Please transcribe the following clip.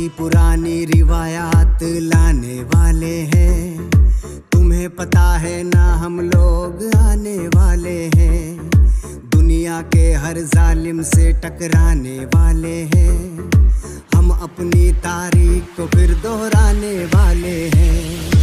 नई पुरानी रिवायात लाने वाले हैं। तुम्हें पता है ना हम लोग आने वाले हैं, दुनिया के हर जालिम से टकराने वाले हैं। हम अपनी तारीख को फिर दोहराने वाले हैं।